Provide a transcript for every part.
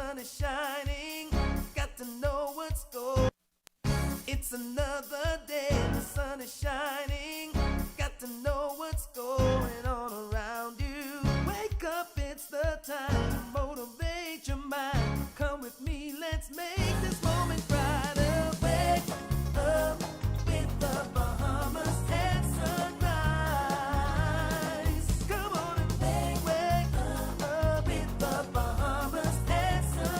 sun is shining. Got to know what's going. It's another day, the sun is shining. Got to know what's going on around you. Wake up, it's the time to motivate your mind. Come with me, let's make this moment brighter. Wake up with the Bahamas at sunrise. Come on and wake up with the Bahamas at sunrise.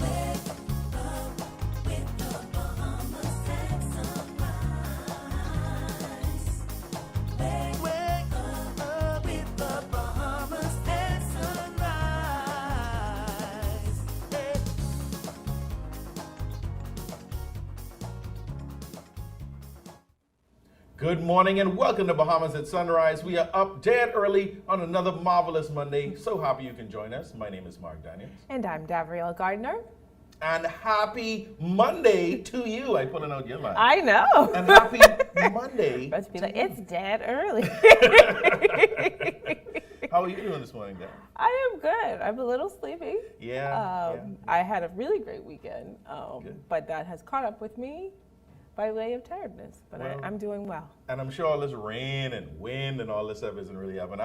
Wake up with the Bahamas at sunrise. Wake up with the Bahamas at sunrise. Hey. Good morning and welcome to Bahamas at Sunrise. We are up dead early on another marvelous Monday. So happy you can join us. My name is Mark Daniels. And I'm Davriel Gardner. And happy Monday to you. I pulling out your line. I know. And happy Monday. Must be like, it's dead early. How are you doing this morning, Dan? I am good. I'm a little sleepy. Yeah. I had a really great weekend, Good. but that has caught up with me by way of tiredness. But Well, I'm doing well. And I'm sure all this rain and wind and all this stuff isn't really happening.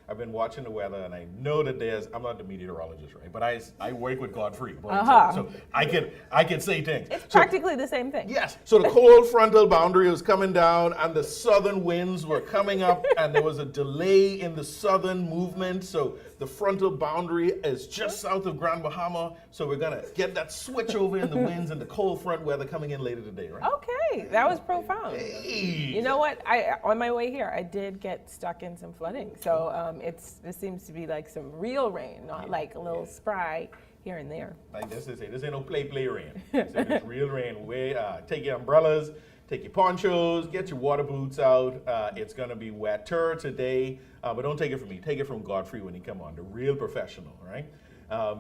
I've been watching the weather and I know that I'm not the meteorologist, right? But I work with Godfrey. So I can say things. It's practically the same thing. Yes. So the cold frontal boundary was coming down and the southern winds were coming up and there was a delay in the southern movement. So the frontal boundary is just south of Grand Bahama. So we're going to get that switch over in the winds and the cold front weather coming in later today, right? Okay, that was profound. Hey. You know what? On my way here, I did get stuck in some flooding. So this seems to be like some real rain, not like a little spray here and there. Like this is it. This ain't no play rain. It's real rain. Take your umbrellas, take your ponchos, get your water boots out. It's gonna be wetter today, but don't take it from me. Take it from Godfrey when he come on, the real professional, right?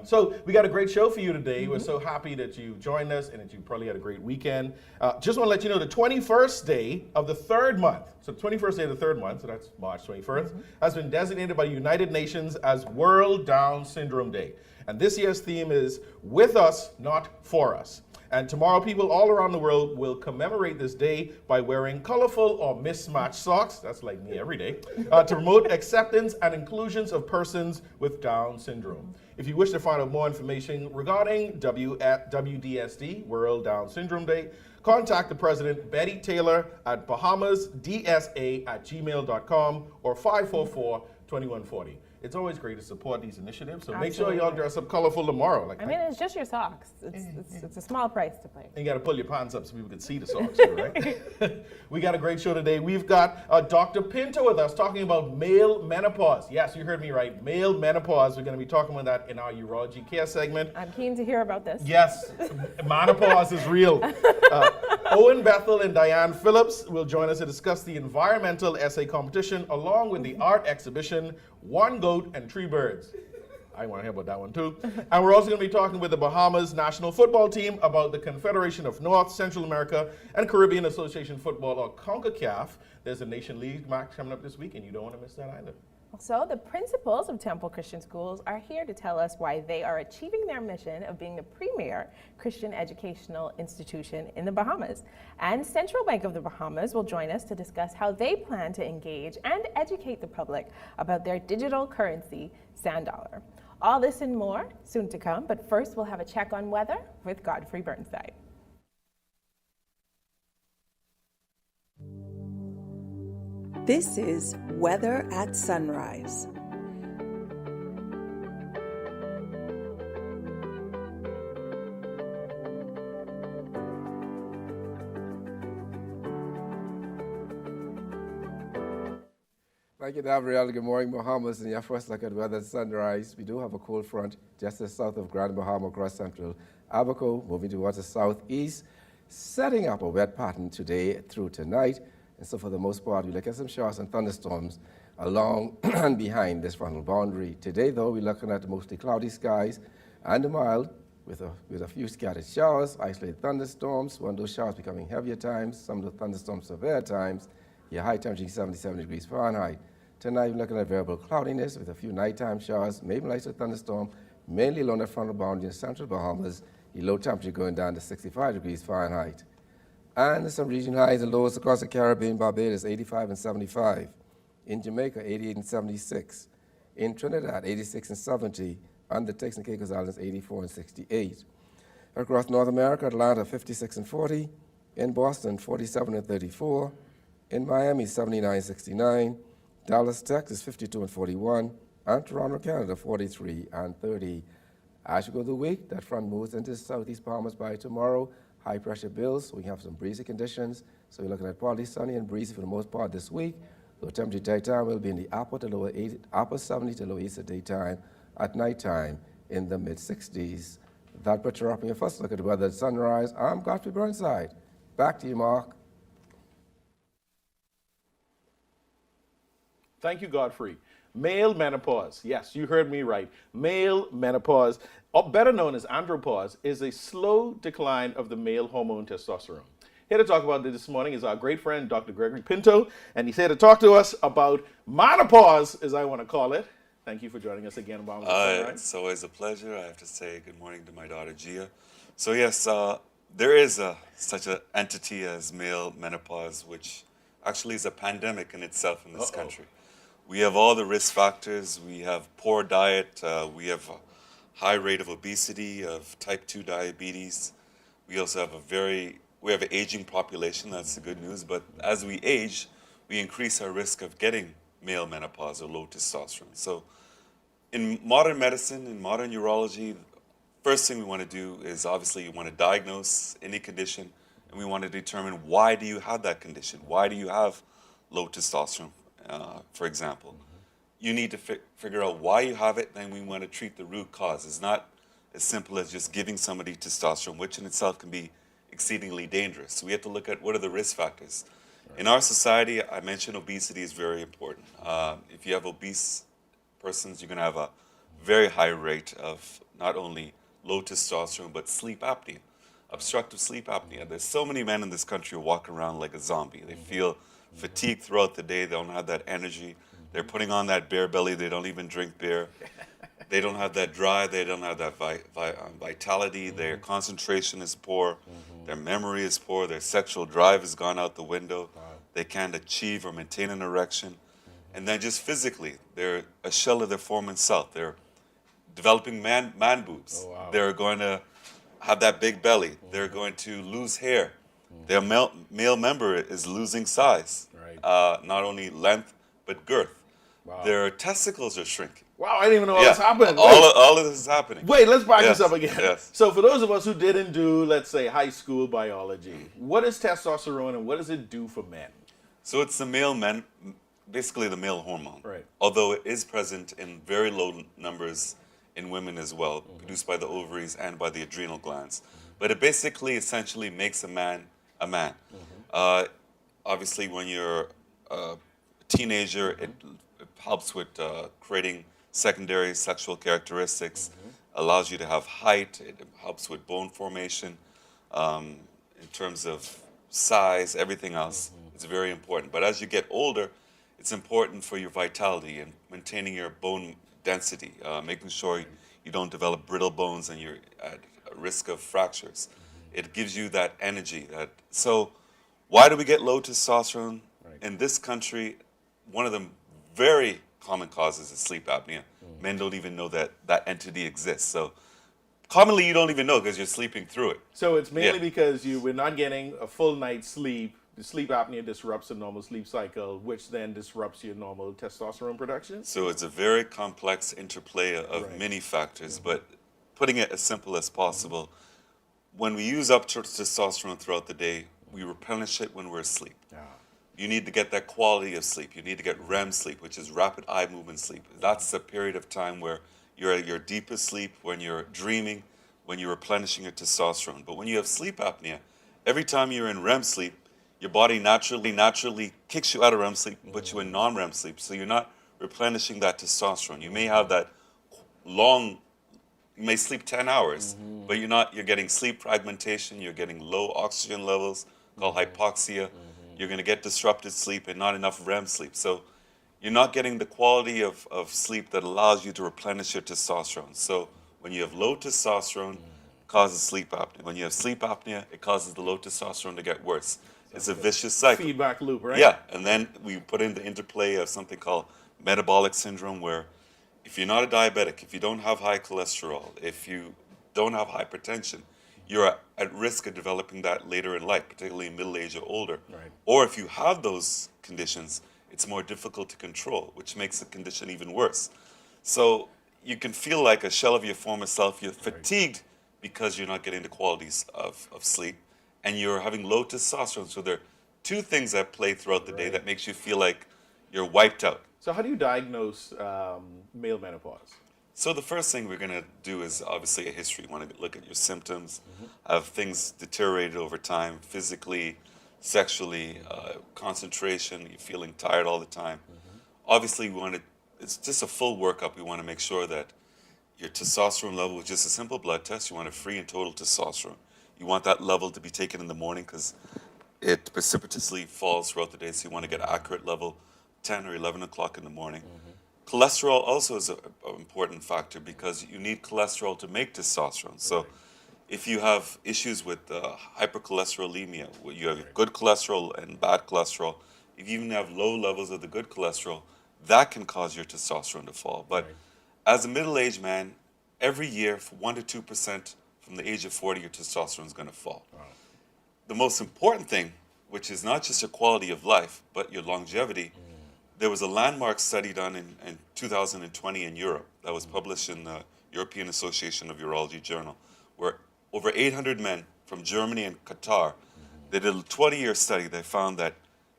So we got a great show for you today. Mm-hmm. We're so happy that you joined us and that you probably had a great weekend. Just want to let you know the 21st day of the third month, so the 21st day of the third month, so that's March 21st, has been designated by the United Nations as World Down Syndrome Day. And this year's theme is with us, not for us. And tomorrow, people all around the world will commemorate this day by wearing colorful or mismatched socks, that's like me every day, to promote acceptance and inclusions of persons with Down syndrome. If you wish to find out more information regarding WDSD, World Down Syndrome Day, contact the President, Betty Taylor, at bahamasdsa@gmail.com or 544-2140. It's always great to support these initiatives, so make sure y'all dress up colorful tomorrow. I mean, it's just your socks. It's a small price to pay. And you got to pull your pants up so people can see the socks too, right? We got a great show today. We've got Dr. Pinto with us talking about male menopause. Yes, you heard me right, male menopause. We're going to be talking about that in our urology care segment. I'm keen to hear about this. Yes, menopause is real. Owen, Bethel, and Diane Phillips will join us to discuss the environmental essay competition along with the art exhibition, One Goat and Three Birds. I want to hear about that one too. And we're also going to be talking with the Bahamas national football team about the Confederation of North, Central America, and Caribbean Association Football, or CONCACAF. There's a Nation League match coming up this week, and you don't want to miss that either. So the principals of Temple Christian Schools are here to tell us why they are achieving their mission of being the premier Christian educational institution in the Bahamas. And Central Bank of the Bahamas will join us to discuss how they plan to engage and educate the public about their digital currency, Sand Dollar. All this and more soon to come, but first we'll have a check on weather with Godfrey Burnside. This is Weather at Sunrise. Thank you, Davriel. Good morning, Bahamas. And your first look at weather at sunrise. We do have a cold front just to south of Grand Bahama across central Abaco, moving towards the southeast, setting up a wet pattern today through tonight. And so for the most part, we look at some showers and thunderstorms along and behind this frontal boundary. Today, though, we're looking at mostly cloudy skies and mild with a few scattered showers, isolated thunderstorms, one of those showers becoming heavier times, some of the thunderstorms severe times. Your high temperature 77 degrees Fahrenheit. Tonight, we're looking at variable cloudiness with a few nighttime showers, maybe light thunderstorm, mainly along the frontal boundary in central Bahamas. The low temperature going down to 65 degrees Fahrenheit. And some regional highs and lows across the Caribbean, Barbados 85 and 75. In Jamaica, 88 and 76. In Trinidad, 86 and 70. And the Turks and Caicos Islands, 84 and 68. Across North America, Atlanta, 56 and 40. In Boston, 47 and 34. In Miami, 79 and 69. Dallas, Texas, 52 and 41. And Toronto, Canada, 43 and 30. As you go through the week, that front moves into southeast Bahamas by tomorrow. High pressure builds, so we have some breezy conditions. So we're looking at partly sunny and breezy for the most part this week. The temperature daytime will be in the upper 70 to low 80s at daytime, at nighttime in the mid-60s. That puts you up in your first look at the weather at sunrise. I'm Godfrey Burnside. Back to you, Mark. Thank you, Godfrey. Male menopause. Yes, you heard me right. Male menopause, or better known as andropause, is a slow decline of the male hormone testosterone. Here to talk about this morning is our great friend, Dr. Greggory Pinto, and he's here to talk to us about menopause, as I want to call it. Thank you for joining us again, Bahamas. It's always a pleasure. I have to say good morning to my daughter, Gia. So yes, there is such an entity as male menopause, which actually is a pandemic in itself in this country. We have all the risk factors. We have poor diet. We have a high rate of obesity, of type 2 diabetes. We also have an aging population. That's the good news. But as we age, we increase our risk of getting male menopause or low testosterone. So in modern medicine, in modern urology, first thing we want to do is obviously you want to diagnose any condition, and we want to determine why do you have that condition? Why do you have low testosterone? For example, you need to figure out why you have it, and we want to treat the root cause. It's not as simple as just giving somebody testosterone, which in itself can be exceedingly dangerous. So we have to look at what are the risk factors. Right. In our society, I mentioned obesity is very important. If you have obese persons, you're going to have a very high rate of not only low testosterone, but sleep apnea, obstructive sleep apnea. There's so many men in this country who walk around like a zombie. They feel fatigued throughout the day. They don't have that energy. They're putting on that beer belly. They don't even drink beer. They don't have that drive. They don't have that vitality. Their concentration is poor. Their memory is poor. Their sexual drive has gone out the window. They can't achieve or maintain an erection. And then just physically, they're a shell of their former self. They're developing man boobs. They're going to have that big belly. They're going to lose hair. Their male member is losing size, not only length, but girth. Their testicles are shrinking. Wow, I didn't even know all this happened. All of this is happening. Wait, let's back this up again. Yes. So for those of us who didn't do, let's say, high school biology, what is testosterone and what does it do for men? So it's basically the male hormone. Right. Although it is present in very low numbers in women as well, produced by the ovaries and by the adrenal glands. But it basically essentially makes a man a man. Obviously, when you're a teenager, it helps with creating secondary sexual characteristics, allows you to have height, it helps with bone formation, in terms of size, everything else. It's very important. But as you get older, it's important for your vitality and maintaining your bone density, making sure you don't develop brittle bones and you're at risk of fractures. It gives you that energy. So why do we get low testosterone? In this country, one of the very common causes is sleep apnea. Men don't even know that entity exists. So commonly you don't even know because you're sleeping through it. So it's mainly because we're not getting a full night's sleep. The sleep apnea disrupts the normal sleep cycle, which then disrupts your normal testosterone production? So it's a very complex interplay of many factors, but putting it as simple as possible, when we use up testosterone throughout the day, we replenish it when we're asleep. You need to get that quality of sleep. You need to get REM sleep, which is rapid eye movement sleep. That's the period of time where you're at your deepest sleep, when you're dreaming, when you're replenishing your testosterone. But when you have sleep apnea, every time you're in REM sleep, your body naturally kicks you out of REM sleep and puts you in non-REM sleep. So you're not replenishing that testosterone. You may have that long, you may sleep 10 hours, but you're getting sleep fragmentation, you're getting low oxygen levels called hypoxia. You're going to get disrupted sleep and not enough REM sleep. So you're not getting the quality of sleep that allows you to replenish your testosterone. So when you have low testosterone, it causes sleep apnea. When you have sleep apnea, it causes the low testosterone to get worse. It's a vicious cycle. Feedback loop, right? Yeah, and then we put in the interplay of something called metabolic syndrome, where if you're not a diabetic, if you don't have high cholesterol, if you don't have hypertension, you're at risk of developing that later in life, particularly in middle age or older. Right. Or if you have those conditions, it's more difficult to control, which makes the condition even worse. So you can feel like a shell of your former self. You're fatigued because you're not getting the qualities of sleep, and you're having low testosterone. So there are two things that play throughout the day that makes you feel like you're wiped out. So how do you diagnose male menopause? So the first thing we're going to do is obviously a history. You want to look at your symptoms. Have things deteriorated over time, physically, sexually, concentration, you're feeling tired all the time. Obviously, it's just a full workup. We want to make sure that your testosterone level is just a simple blood test. You want a free and total testosterone. You want that level to be taken in the morning because it precipitously falls throughout the day, so you want to get an accurate level 10 or 11 o'clock in the morning. Cholesterol also is an important factor because you need cholesterol to make testosterone. So if you have issues with hypercholesterolemia, where you have good cholesterol and bad cholesterol, if you even have low levels of the good cholesterol, that can cause your testosterone to fall. But as a middle-aged man, every year, 1% to 2% from the age of 40, your testosterone is going to fall. The most important thing, which is not just your quality of life, but your longevity, there was a landmark study done in 2020 in Europe that was published in the European Association of Urology Journal, where over 800 men from Germany and Qatar, they did a 20-year study. They found that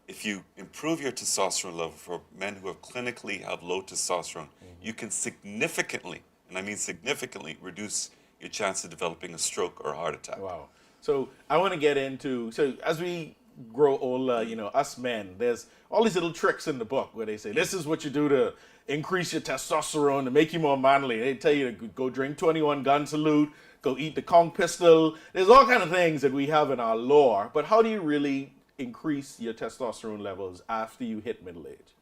if you improve your testosterone level for men who have clinically have low testosterone, you can significantly, and I mean significantly, reduce your chance of developing a stroke or a heart attack. Wow. So I want to get into, so as we grow older, us men, there's all these little tricks in the book where they say, this is what you do to increase your testosterone, to make you more manly. They tell you to go drink 21 gun salute, go eat the conch pistol. There's all kind of things that we have in our lore, but how do you really increase your testosterone levels after you hit middle age?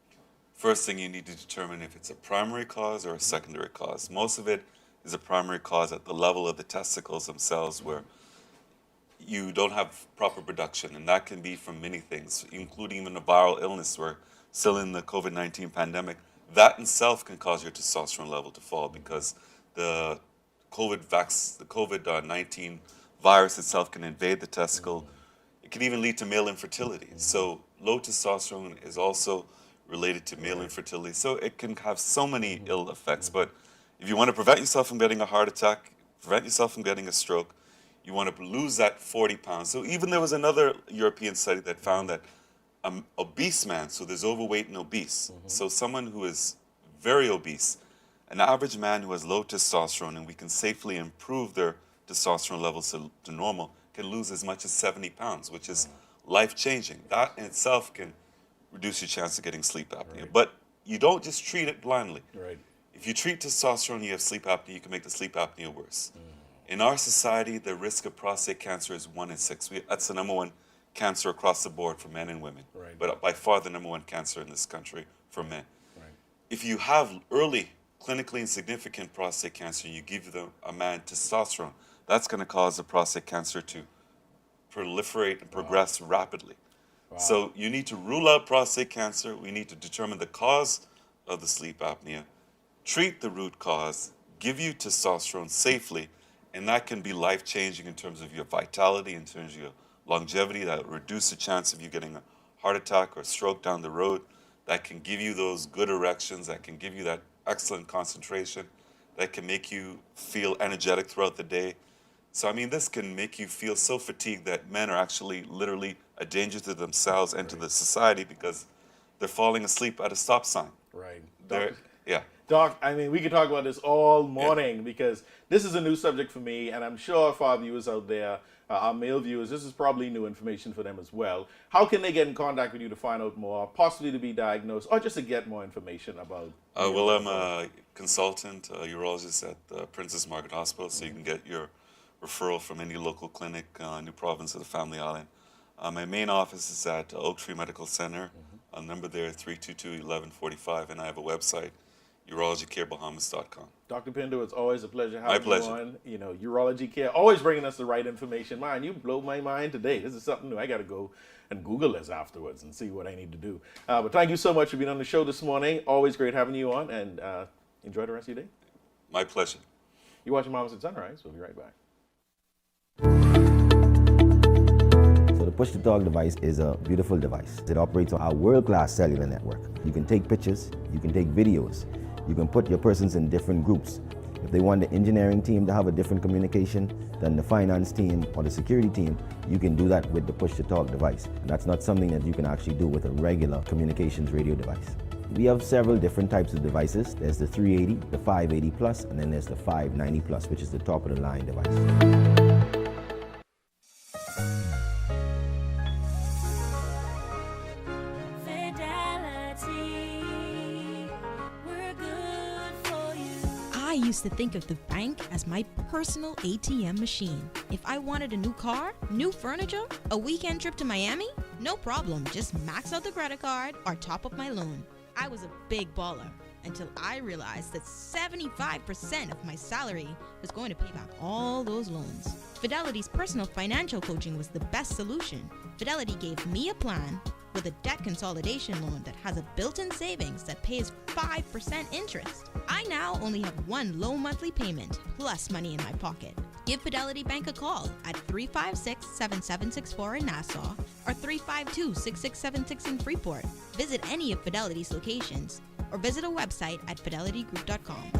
First thing you need to determine if it's a primary cause or a secondary cause. Most of it is a primary cause at the level of the testicles themselves, where you don't have proper production, and that can be from many things, including even a viral illness. We're still in the COVID-19 pandemic. That in itself can cause your testosterone level to fall because the COVID-19 virus itself can invade the testicle. It can even lead to male infertility. So low testosterone is also related to male infertility. So it can have so many ill effects. But if you want to prevent yourself from getting a heart attack, prevent yourself from getting a stroke, you want to lose that 40 pounds. So even there was another European study that found that an obese man, so there's overweight and obese. So someone who is very obese, an average man who has low testosterone, and we can safely improve their testosterone levels to normal, can lose as much as 70 pounds, which is life-changing. That in itself can reduce your chance of getting sleep apnea. But you don't just treat it blindly. If you treat testosterone, you have sleep apnea, you can make the sleep apnea worse. In our society, the risk of prostate cancer is 1 in 6. That's the #1 cancer across the board for men and women, but by far the #1 cancer in this country for men. If you have early clinically insignificant prostate cancer and you give a man testosterone, that's going to cause the prostate cancer to proliferate and progress rapidly. So you need to rule out prostate cancer. We need to determine the cause of the sleep apnea, treat the root cause, give you testosterone safely, and that can be life-changing in terms of your vitality, in terms of your longevity. That will reduce the chance of you getting a heart attack or stroke down the road. That can give you those good erections. That can give you that excellent concentration. That can make you feel energetic throughout the day. So, I mean, this can make you feel so fatigued that men are actually literally a danger to themselves and to the society because they're falling asleep at a stop sign. Doc, I mean, we could talk about this all morning because this is a new subject for me, and I'm sure for our viewers out there, our male viewers, this is probably new information for them as well. How can they get in contact with you to find out more, possibly to be diagnosed, or just to get more information about? Well, I'm a consultant, a urologist at Princess Margaret Hospital, so you can get your referral from any local clinic, New Province or the Family Island. My main office is at Oak Tree Medical Center, A number there, 322-1145, and I have a website, urologycarebahamas.com. Dr. Pinto, it's always a pleasure having pleasure. you on. You know, urology care, always bringing us the right information. Man, you blow my mind today. This is something new. I got to go and Google this afterwards and see what I need to do. But thank you so much for being on the show this morning. Always great having you on, and enjoy the rest of your day. My pleasure. You're watching Mamas at Sunrise. We'll be right back. So the push-to-talk device is a beautiful device. It operates on our world-class cellular network. You can take pictures, you can take videos, you can put your persons in different groups. If they want the engineering team to have a different communication than the finance team or the security team, you can do that with the push-to-talk device. And that's not something that you can actually do with a regular communications radio device. We have several different types of devices. There's the 380, the 580 plus, and then there's the 590 plus, which is the top of the line device. I used to think of the bank as my personal ATM machine. If I wanted a new car, new furniture, a weekend trip to Miami, no problem, just max out the credit card or top up my loan. I was a big baller until I realized that 75% of my salary was going to pay back all those loans. Fidelity's personal financial coaching was the best solution. Fidelity gave me a plan with a debt consolidation loan that has a built-in savings that pays 5% interest. I now only have one low monthly payment plus money in my pocket. Give Fidelity Bank a call at 356-7764 in Nassau or 352-6676 in Freeport. Visit any of Fidelity's locations or visit a website at fidelitygroup.com.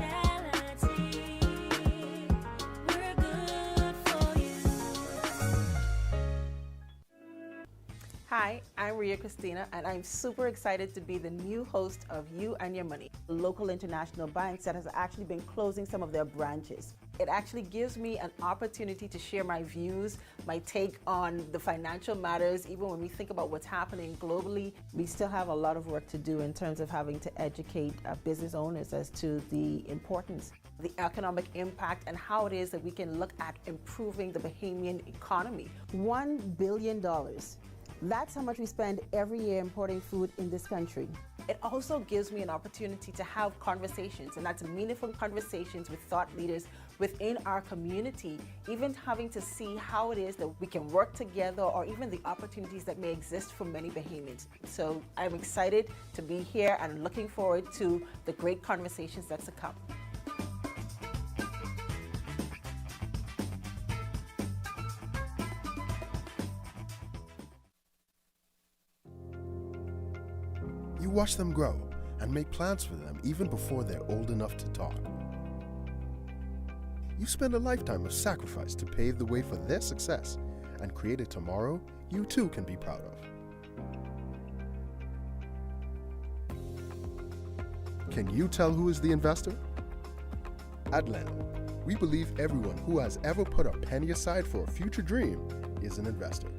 Hi, I'm Ria Christina, and I'm super excited to be the new host of You and Your Money, local international banks that has actually been closing some of their branches. It actually gives me an opportunity to share my views, my take on the financial matters. Even when we think about what's happening globally, we still have a lot of work to do in terms of having to educate business owners as to the importance, the economic impact, and how it is that we can look at improving the Bahamian economy. $1 billion. That's how much we spend every year importing food in this country. It also gives me an opportunity to have conversations, and that's meaningful conversations with thought leaders within our community, even having to see how it is that we can work together or even the opportunities that may exist for many Bahamians. So I'm excited to be here and looking forward to the great conversations that's to come. You watch them grow and make plans for them even before they're old enough to talk. You spend a lifetime of sacrifice to pave the way for their success and create a tomorrow you too can be proud of. Can you tell who is the investor? At Leno, we believe everyone who has ever put a penny aside for a future dream is an investor.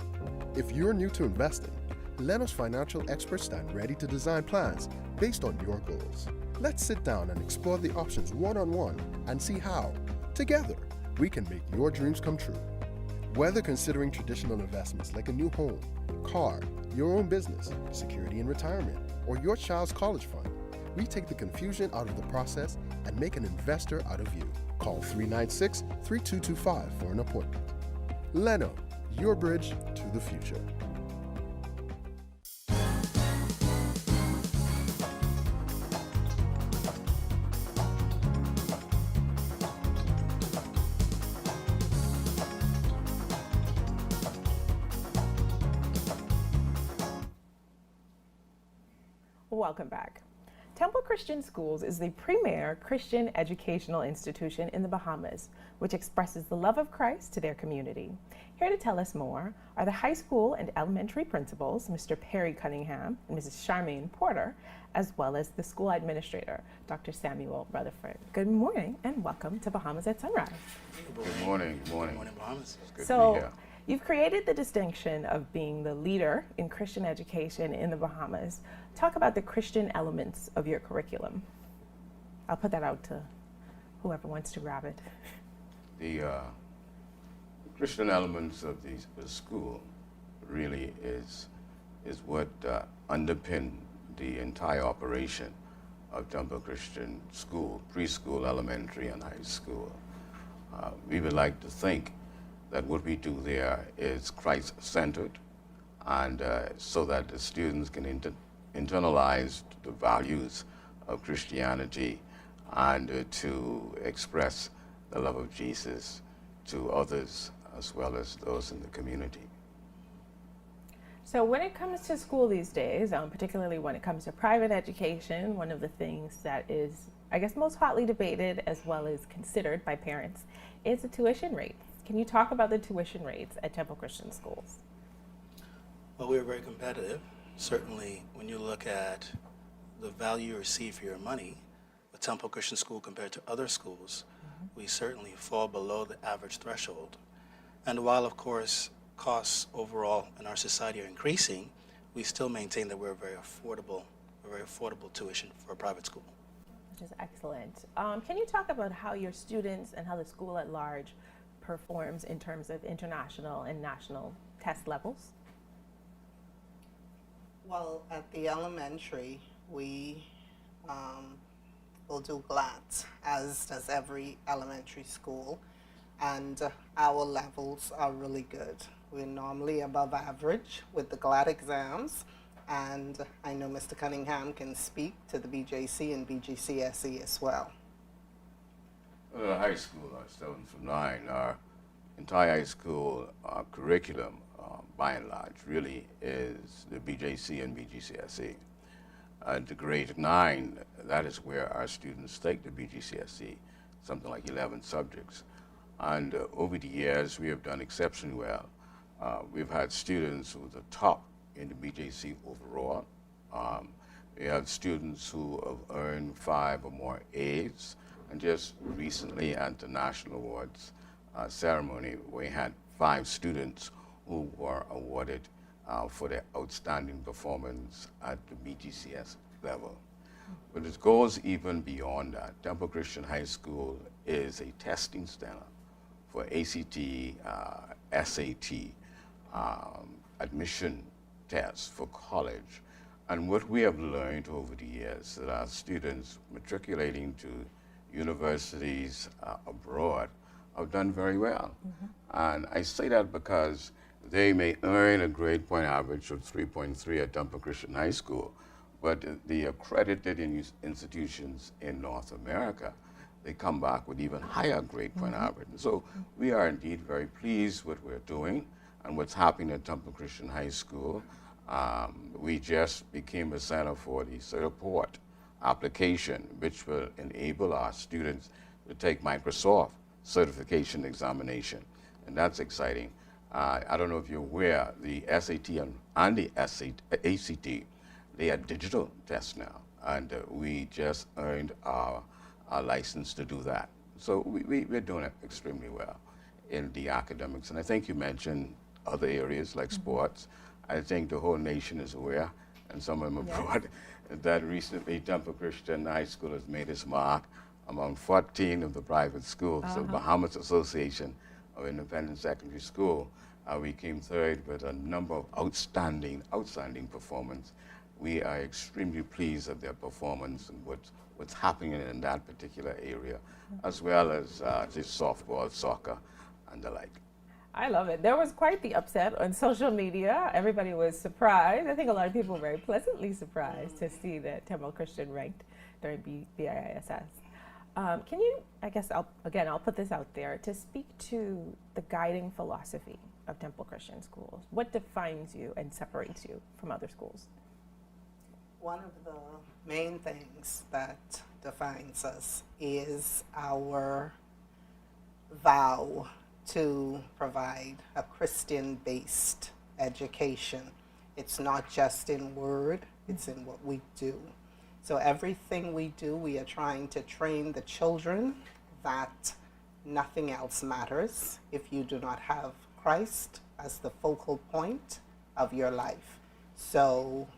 If you're new to investing, Leno's financial experts stand ready to design plans based on your goals. Let's sit down and explore the options one-on-one and see how, together, we can make your dreams come true. Whether considering traditional investments like a new home, car, your own business, security in retirement, or your child's college fund, we take the confusion out of the process and make an investor out of you. Call 396-3225 for an appointment. Leno, your bridge to the future. Welcome back. Temple Christian Schools is the premier Christian educational institution in the Bahamas, which expresses the love of Christ to their community. Here to tell us more are the high school and elementary principals, Mr. Perry Cunningham and Mrs. Sharmaine Porter, as well as the school administrator, Dr. Samuel Rutherford. Good morning and welcome to Bahamas at Sunrise. Good morning. Good morning. Good morning, Bahamas. It's good So, to be here. You've created the distinction of being the leader in Christian education in the Bahamas. Talk about the Christian elements of your curriculum. I'll put that out to whoever wants to grab it. The Christian elements of the school really is what underpin the entire operation of Temple Christian School, preschool, elementary, and high school. We would like to think that what we do there is Christ-centered, and so that the students can internalize the values of Christianity and to express the love of Jesus to others as well as those in the community. So when it comes to school these days, particularly when it comes to private education, one of the things that is, I guess, most hotly debated as well as considered by parents is the tuition rates. Can you talk about the tuition rates at Temple Christian schools? Well, we're very competitive. Certainly, when you look at the value you receive for your money, with Temple Christian School compared to other schools, we certainly fall below the average threshold. And while, of course, costs overall in our society are increasing, we still maintain that we're a very affordable tuition for a private school. Which is excellent. Can you talk about how your students and how the school at large performs in terms of international and national test levels? Well, at the elementary, we will do GLAT, as does every elementary school, and our levels are really good. We're normally above average with the GLAT exams, and I know Mr. Cunningham can speak to the BJC and BGCSE as well. Well, at high school, 7 through 9, our entire high school curriculum, by and large, really is the BJC and BGCSE. The grade 9, that is where our students take the BGCSE, something like 11 subjects. And over the years, we have done exceptionally well. We've had students who are the top in the BJC overall. We have students who have earned 5 or more A's. And just recently at the National Awards ceremony, we had 5 students who were awarded for their outstanding performance at the BGCS level. But it goes even beyond that. Temple Christian High School is a testing center for ACT, SAT, admission tests for college. And what we have learned over the years that our students matriculating to universities abroad have done very well. And I say that because they may earn a grade point average of 3.3 at Temple Christian High School, but the accredited institutions in North America, they come back with even higher grade point average. So we are indeed very pleased with what we're doing and what's happening at Temple Christian High School. We just became a center for the Certiport application, which will enable our students to take Microsoft certification examination, and that's exciting. I don't know if you're aware, the SAT and the ACT, they are digital tests now, and we just earned our license to do that. So we're doing it extremely well in the academics, and I think you mentioned other areas like sports. I think the whole nation is aware, and some of them abroad, that recently Temple Christian High School has made its mark among 14 of the private schools. So the Bahamas Association of Independent Secondary School, we came third with a number of outstanding performance. We are extremely pleased at their performance and what's happening in that particular area, as well as just softball, soccer, and the like. I love it. There was quite the upset on social media. Everybody was surprised. I think a lot of people were very pleasantly surprised to see that Temple Christian ranked during BIISS. Can you, I guess, I'll put this out there, to speak to the guiding philosophy of Temple Christian schools? What defines you and separates you from other schools? One of the main things that defines us is our vow to provide a Christian-based education. It's not just in word, it's in what we do. So everything we do, we are trying to train the children that nothing else matters if you do not have Christ as the focal point of your life. So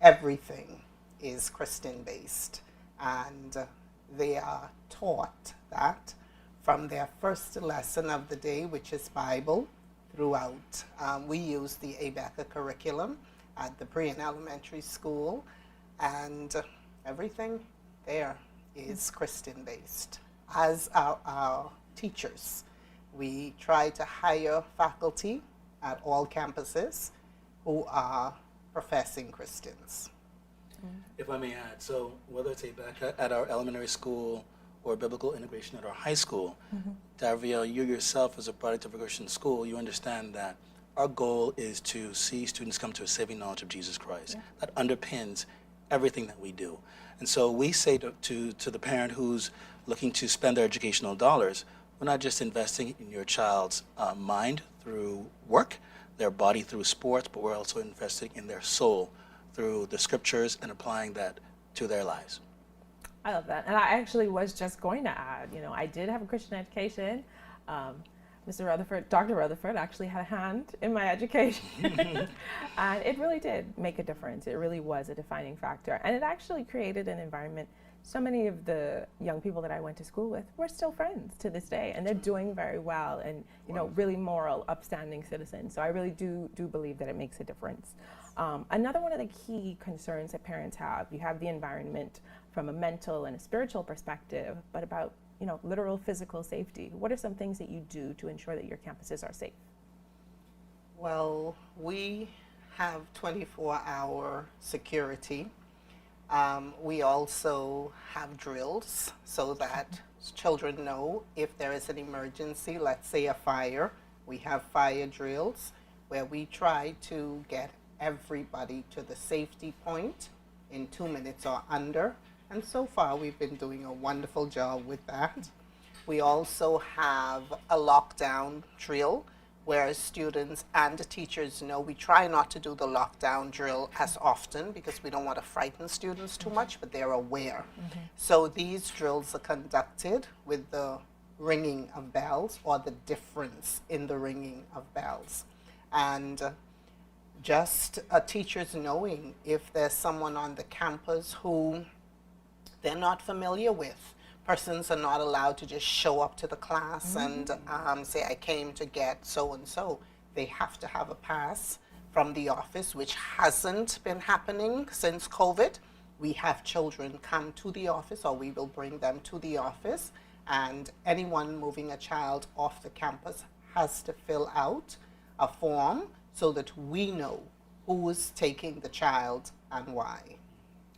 everything is Christian-based, and they are taught that from their first lesson of the day, which is Bible, throughout. We use the ABECA curriculum at the pre and elementary school, and everything there is Christian-based. As our teachers, we try to hire faculty at all campuses who are professing Christians. If I may add, so whether it's back at our elementary school or biblical integration at our high school, Davriel, you yourself as a product of a Christian school, you understand that our goal is to see students come to a saving knowledge of Jesus Christ. Yeah. That underpins everything that we do. And so we say to the parent who's looking to spend their educational dollars, we're not just investing in your child's mind through work, their body through sports, but we're also investing in their soul through the scriptures and applying that to their lives. I love that. And I actually was just going to add, I did have a Christian education. Dr. Rutherford actually had a hand in my education. And it really did make a difference. It really was a defining factor. And it actually created an environment. So many of the young people that I went to school with were still friends to this day, and they're doing very well and, really moral, upstanding citizens. So I really do believe that it makes a difference. Another one of the key concerns that parents have, you have the environment from a mental and a spiritual perspective, but about literal physical safety. What are some things that you do to ensure that your campuses are safe? Well, we have 24-hour security. We also have drills so that children know if there is an emergency, let's say a fire. We have fire drills where we try to get everybody to the safety point in 2 minutes or under. And so far, we've been doing a wonderful job with that. We also have a lockdown drill where students and the teachers know we try not to do the lockdown drill as often because we don't want to frighten students too much, but they're aware. So these drills are conducted with the ringing of bells or the difference in the ringing of bells. And just teachers knowing if there's someone on the campus who they're not familiar with. Persons are not allowed to just show up to the class and say, I came to get so-and-so. They have to have a pass from the office, which hasn't been happening since COVID. We have children come to the office, or we will bring them to the office, and anyone moving a child off the campus has to fill out a form so that we know who is taking the child and why.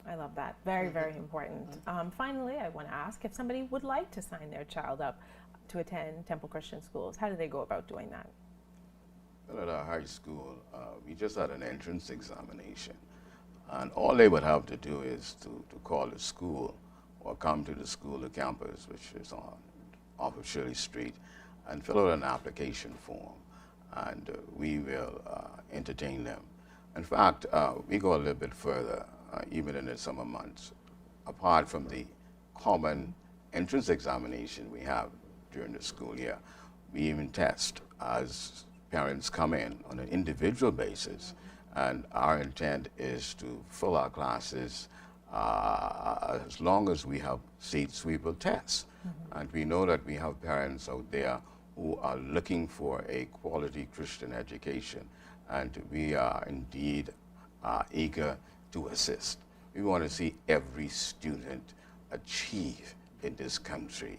I love that. Very, very important. Finally, I want to ask if somebody would like to sign their child up to attend Temple Christian Schools, how do they go about doing that? Well, at our high school, we just had an entrance examination. And all they would have to do is to call the school or come to the school, the campus, which is off of Shirley Street, and fill out an application form. And we will entertain them. In fact, we go a little bit further. Even in the summer months, apart from the common entrance examination we have during the school year, we even test as parents come in on an individual basis, and our intent is to fill our classes as long as we have seats, we will test. And we know that we have parents out there who are looking for a quality Christian education, and we are indeed eager to assist. We want to see every student achieve in this country,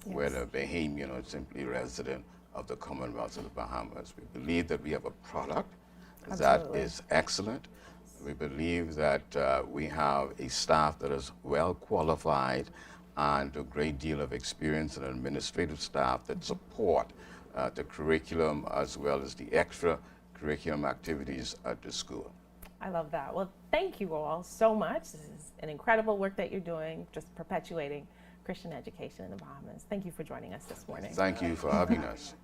whether Bahamian or simply resident of the Commonwealth of the Bahamas. We believe that we have a product that is excellent. We believe that we have a staff that is well qualified and a great deal of experience and administrative staff that support the curriculum as well as the extra curriculum activities at the school. I love that. Well, thank you all so much. This is an incredible work that you're doing, just perpetuating Christian education in the Bahamas. Thank you for joining us this morning. Thank you for having us.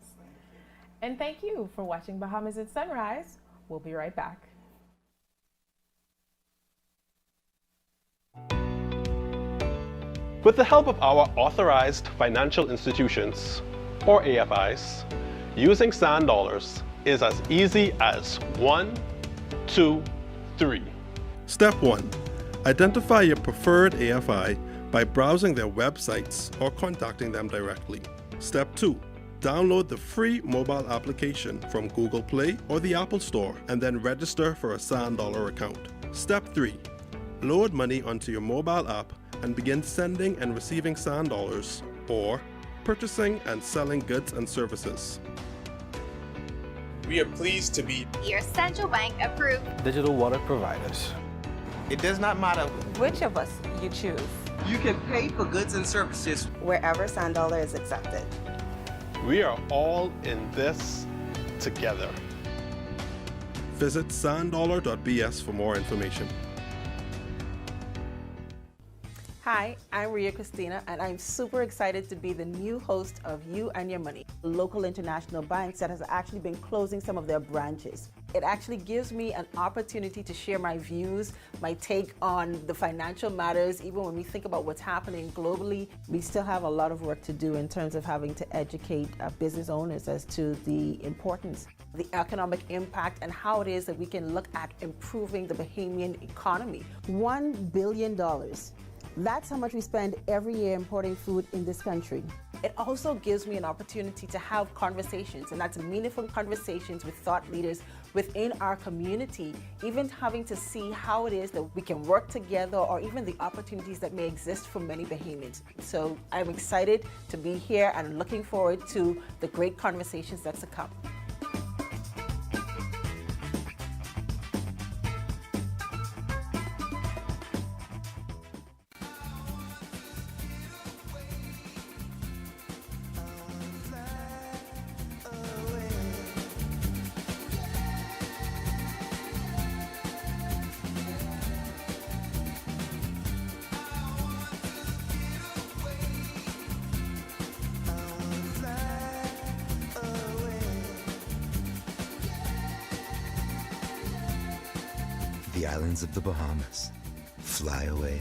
And thank you for watching Bahamas at Sunrise. We'll be right back. With the help of our authorized financial institutions, or AFIs, using sand dollars is as easy as 1, 2, 3. Step 1. Identify your preferred AFI by browsing their websites or contacting them directly. Step 2. Download the free mobile application from Google Play or the Apple Store and then register for a sand dollar account. Step 3. load money onto your mobile app and begin sending and receiving sand dollars, or purchasing and selling goods and services. We are pleased to be your central bank approved digital wallet providers. It does not matter which of us you choose. You can pay for goods and services wherever sand dollar is accepted. We are all in this together. Visit sanddollar.bs for more information. Hi, I'm Ria Christina, and I'm super excited to be the new host of You and Your Money, local international banks that has actually been closing some of their branches. It actually gives me an opportunity to share my views, my take on the financial matters. Even when we think about what's happening globally, we still have a lot of work to do in terms of having to educate business owners as to the importance, the economic impact, and how it is that we can look at improving the Bahamian economy. $1 billion. That's how much we spend every year importing food in this country. It also gives me an opportunity to have conversations, and that's meaningful conversations with thought leaders within our community, even having to see how it is that we can work together, or even the opportunities that may exist for many Bahamians. So I'm excited to be here and looking forward to the great conversations that's to come. The islands of the Bahamas. Fly away.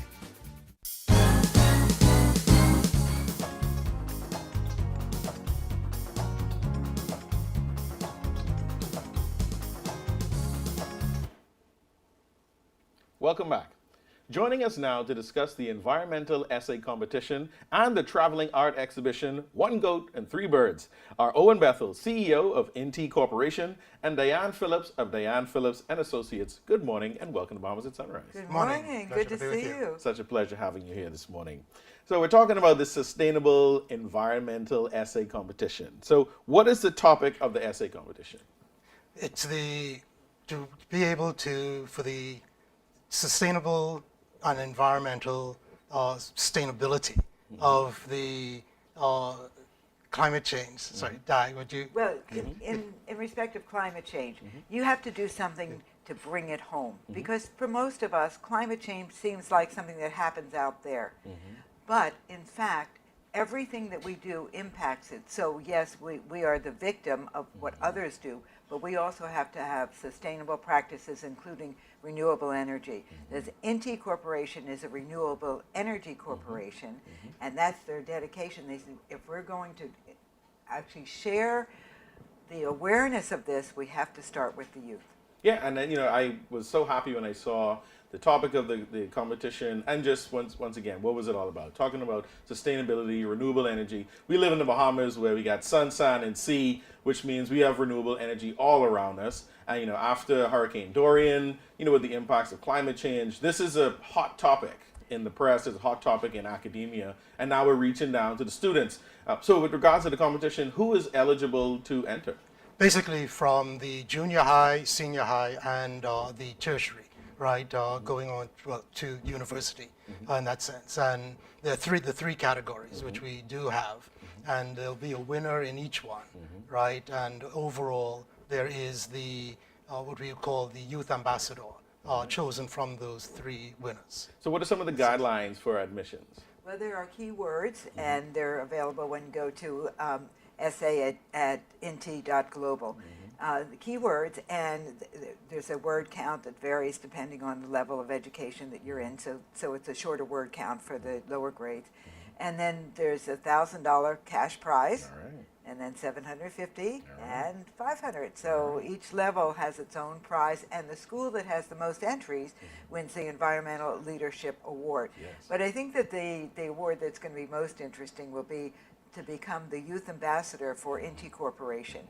Welcome back. Joining us now to discuss the environmental essay competition and the traveling art exhibition, One Goat and Three Birds, are Owen Bethel, CEO of NT Corporation, and Diane Phillips of Diane Phillips and Associates. Good morning and welcome to Bahamas at Sunrise. Good morning. Good to see you. Such a pleasure having you here this morning. So we're talking about the sustainable environmental essay competition. So what is the topic of the essay competition? It's to be able to, for the sustainable and environmental sustainability of the climate change. Sorry, Di, would you? Well, in respect of climate change, you have to do something to bring it home. Because for most of us, climate change seems like something that happens out there. But in fact, everything that we do impacts it. So yes, we are the victim of what others do, but we also have to have sustainable practices, including renewable energy. The NT Corporation is a renewable energy corporation, and that's their dedication. They said, if we're going to actually share the awareness of this, we have to start with the youth. Yeah, and then, I was so happy when I saw the topic of the competition, and just once again, what was it all about? Talking about sustainability, renewable energy. We live in the Bahamas where we got sun, sand, and sea, which means we have renewable energy all around us. And after Hurricane Dorian, with the impacts of climate change, this is a hot topic in the press, it's a hot topic in academia, and now we're reaching down to the students. So with regards to the competition, who is eligible to enter? Basically from the junior high, senior high, and the tertiary. Right, going on to university in that sense. And there are the three categories which we do have, and there'll be a winner in each one, right? And overall, there is the what we call the youth ambassador, chosen from those three winners. So what are some of the guidelines for admissions? Well, there are keywords, and they're available when you go to essay at nt.global. The keywords, and there's a word count that varies depending on the level of education that you're in, so it's a shorter word count for the lower grades. And then there's a $1,000 cash prize, and then $750 and $500. So each level has its own prize, and the school that has the most entries wins the Environmental Leadership Award. But I think that the award that's going to be most interesting will be to become the youth ambassador for INTI Corporation.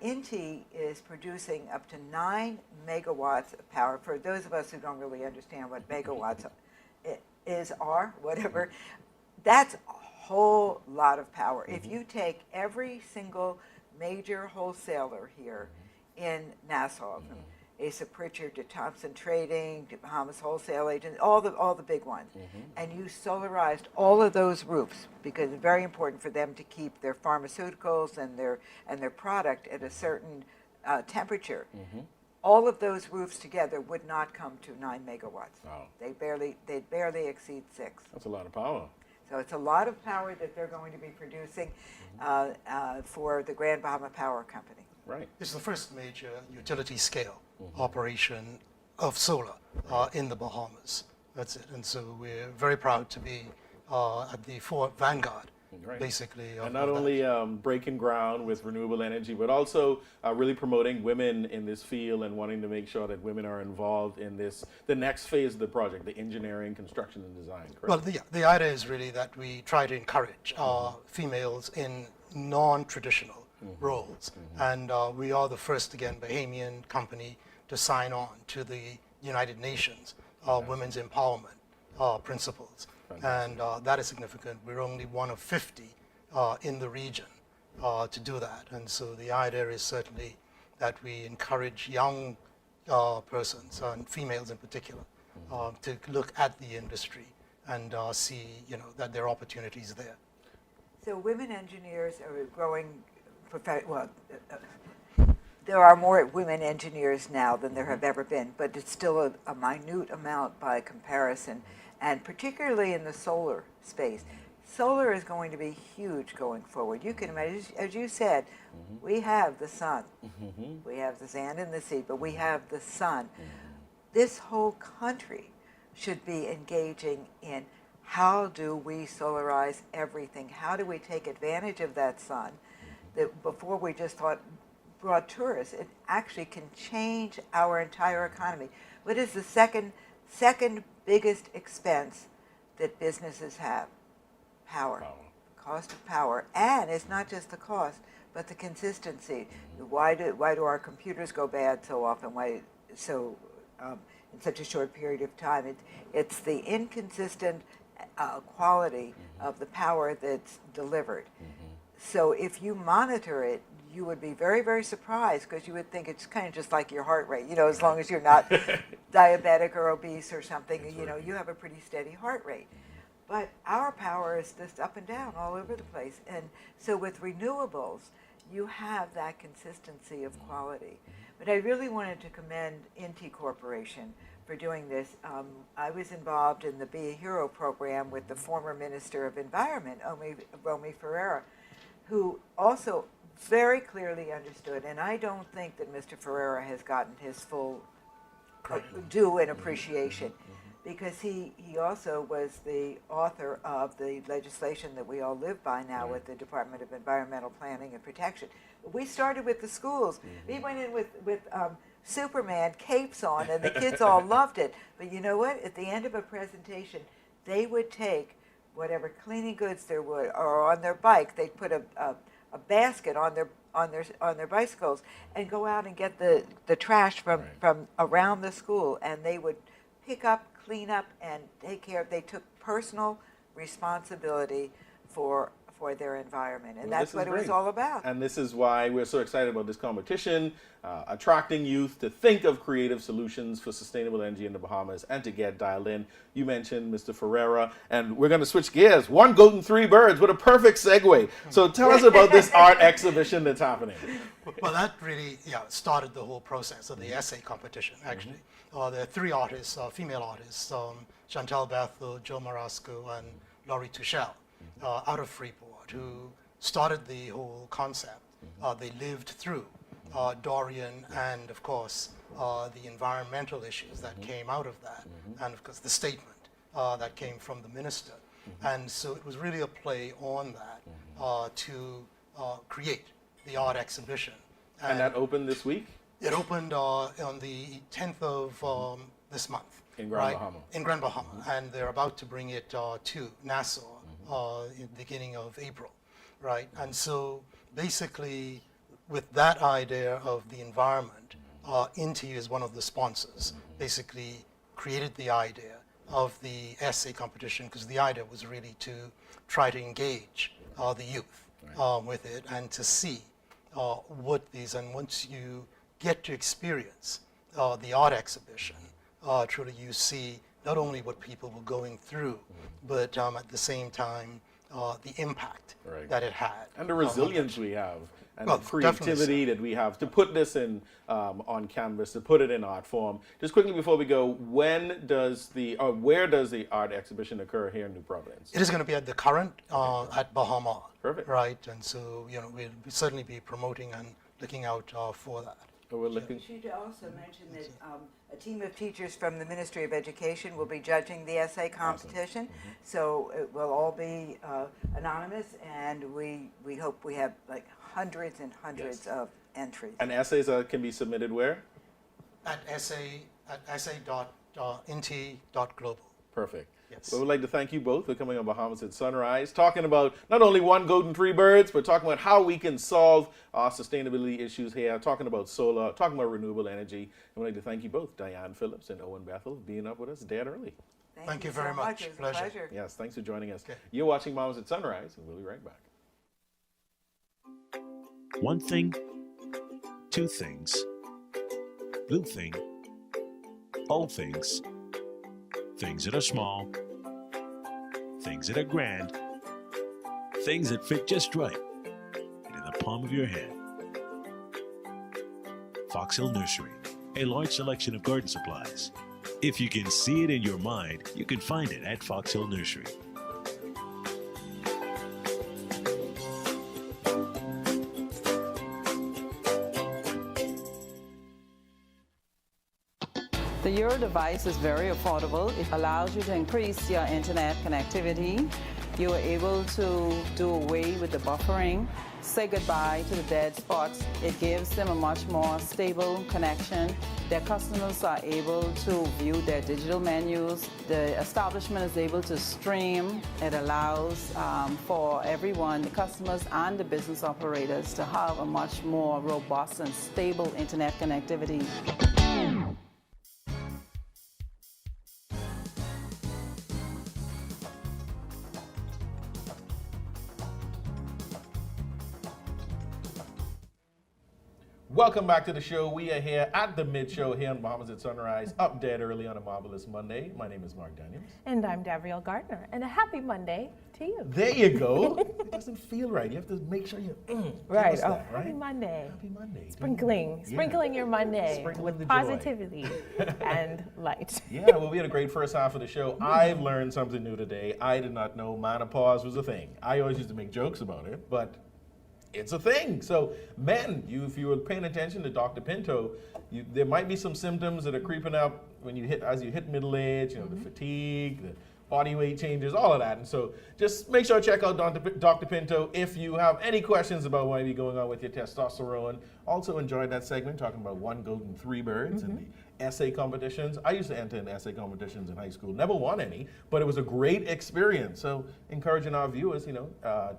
INTI is producing up to 9 megawatts of power. For those of us who don't really understand what megawatts are, whatever, that's a whole lot of power. If you take every single major wholesaler here in Nassau, from Asa Pritchard to Thompson Trading to Bahamas Wholesale Agent, all the big ones, and you solarized all of those roofs, because it's very important for them to keep their pharmaceuticals and their product at a certain temperature. All of those roofs together would not come to 9 megawatts. Wow. They'd barely exceed 6. That's a lot of power. So it's a lot of power that they're going to be producing for the Grand Bahama Power Company. Right. It's the first major utility scale operation of solar in the Bahamas. That's it. And so we're very proud to be at the vanguard, basically. And not only breaking ground with renewable energy, but also really promoting women in this field and wanting to make sure that women are involved in the next phase of the project, the engineering, construction, and design. Correct? Well, the idea is really that we try to encourage females in non-traditional roles. And we are the first, again, Bahamian company to sign on to the United Nations Women's Empowerment Principles. And that is significant. We're only one of 50 in the region to do that. And so the idea is certainly that we encourage young persons, and females in particular, to look at the industry and see, that there are opportunities there. So women engineers are growing. There are more women engineers now than there have ever been, but it's still a minute amount by comparison, and particularly in the solar space. Solar is going to be huge going forward. You can imagine, as you said, we have the sun. We have the sand and the sea, but we have the sun. This whole country should be engaging in how do we solarize everything? How do we take advantage of that sun? That before we just brought tourists, it actually can change our entire economy. What is the second biggest expense that businesses have? Power. Cost of power. And it's not just the cost, but the consistency. Why do our computers go bad so often? Why in such a short period of time? It's the inconsistent quality of the power that's delivered. So if you monitor it, you would be very, very surprised, because you would think it's kind of just like your heart rate. As long as you're not diabetic or obese or something, you have a pretty steady heart rate. But our power is just up and down all over the place. And so with renewables, you have that consistency of quality. But I really wanted to commend INTI Corporation for doing this. I was involved in the Be a Hero program with the former Minister of Environment, Omari Ferreira, who also very clearly understood, and I don't think that Mr. Ferreira has gotten his full due and appreciation, because he also was the author of the legislation that we all live by now with the Department of Environmental Planning and Protection. We started with the schools. We went in with Superman capes on, and the kids all loved it. But you know what? At the end of a presentation, they would take whatever cleaning goods there were, or on their bike, they'd put a basket on their bicycles and go out and get the trash from around the school, and they would pick up, clean up, and take care of. They took personal responsibility for their environment, and that's what it was all about. And this is why we're so excited about this competition, attracting youth to think of creative solutions for sustainable energy in the Bahamas and to get dialed in. You mentioned Mr. Ferreira, and we're going to switch gears. One goat and three birds. What a perfect segue. So tell us about this art exhibition that's happening. Well, that really started the whole process of the essay competition, actually. There are 3 artists, female artists, Chantal Bethel, Joe Marasco, and Laurie Tuchel, out of Freeport, who started the whole concept. They lived through Dorian and, of course, the environmental issues that came out of that, and, of course, the statement that came from the minister. And so it was really a play on that to create the art exhibition. And that opened this week? It opened on the 10th of this month. In Grand Bahama. In Grand Bahama. And they're about to bring it to Nassau in the beginning of April. right? And so basically, with that idea of the environment, Inti is one of the sponsors, basically created the idea of the essay competition, because the idea was really to try to engage the youth with it and to see what these, and once you get to experience the art exhibition, truly you see not only what people were going through, but at the same time, the impact that it had. And the resilience we have, and Well, the creativity that we have to put this in on canvas, to put it in art form. Just quickly before we go, where does the art exhibition occur here in New Providence? It is going to be at the Current at Bahamas. Perfect. Right, and so we'll certainly be promoting and looking out for that. So we're looking. I should also mention that a team of teachers from the Ministry of Education will be judging the essay competition. So it will all be anonymous, and we hope we have like hundreds and hundreds of entries. And essays can be submitted where? At essay.inti.global. Perfect. Yes. Well, we'd like to thank you both for coming on Bahamas at Sunrise, talking about not only one goat and three birds, but talking about how we can solve our sustainability issues here, talking about solar, talking about renewable energy. And we'd like to thank you both, Diane Phillips and Owen Bethel, being up with us dead early. Thank you very much. It was a pleasure. Yes, thanks for joining us. You're watching Bahamas at Sunrise, and we'll be right back. One thing, two things, blue thing, old things, things that are small, things that are grand, things that fit just right, and in the palm of your hand. Fox Hill Nursery, a large selection of garden supplies. If you can see it in your mind, you can find it at Fox Hill Nursery. The Euro device is very affordable. It allows you to increase your internet connectivity. You are able to do away with the buffering, say goodbye to the dead spots. It gives them a much more stable connection. Their customers are able to view their digital menus. The establishment is able to stream. It allows for everyone, the customers and the business operators, to have a much more robust and stable internet connectivity. Welcome back to the show. We are here at the Mid Show here on Bahamas at Sunrise, up dead early on a marvelous Monday. My name is Mark Daniels. And I'm Davriel Gardner. And a happy Monday to you. There you go. It doesn't feel right. You have to make sure you right. give us that, Happy right? Monday. Happy Monday. Sprinkling your Monday with the positivity and light. Yeah, well, we had a great first half of the show. I've learned something new today. I did not know menopause was a thing. I always used to make jokes about it, but it's a thing. So men, if you were paying attention to Dr. Pinto, there might be some symptoms that are creeping up as you hit middle age, the fatigue, the body weight changes, all of that. And so just make sure to check out Dr. Pinto if you have any questions about what might be going on with your testosterone. Also enjoyed that segment talking about one goat and three birds and the essay competitions. I used to enter in essay competitions in high school. Never won any, but it was a great experience. So encouraging our viewers,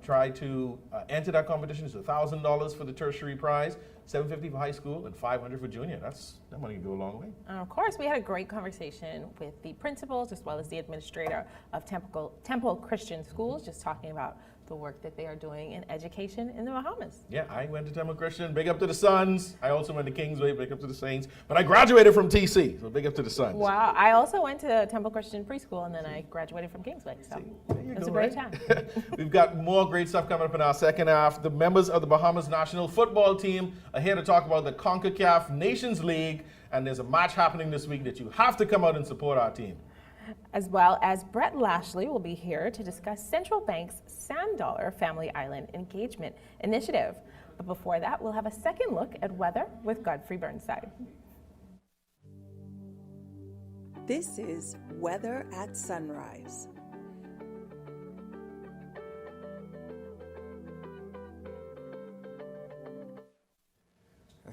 try to enter that competition. It's $1,000 for the tertiary prize, $750 for high school, and $500 for junior. That money can go a long way. And of course, we had a great conversation with the principals as well as the administrator of Temple Christian Schools, just talking about the work that they are doing in education in the Bahamas. Yeah, I went to Temple Christian, big up to the Suns. I also went to Kingsway, big up to the Saints. But I graduated from TC, so big up to the Suns. Wow, I also went to Temple Christian Preschool, and then I graduated from Kingsway, so it was a great time. We've got more great stuff coming up in our second half. The members of the Bahamas national football team are here to talk about the CONCACAF Nations League, and there's a match happening this week that you have to come out and support our team. As well as Brett Lashley will be here to discuss Central Bank's Sand Dollar Family Island Engagement Initiative. But before that, we'll have a second look at weather with Godfrey Burnside. This is Weather at Sunrise.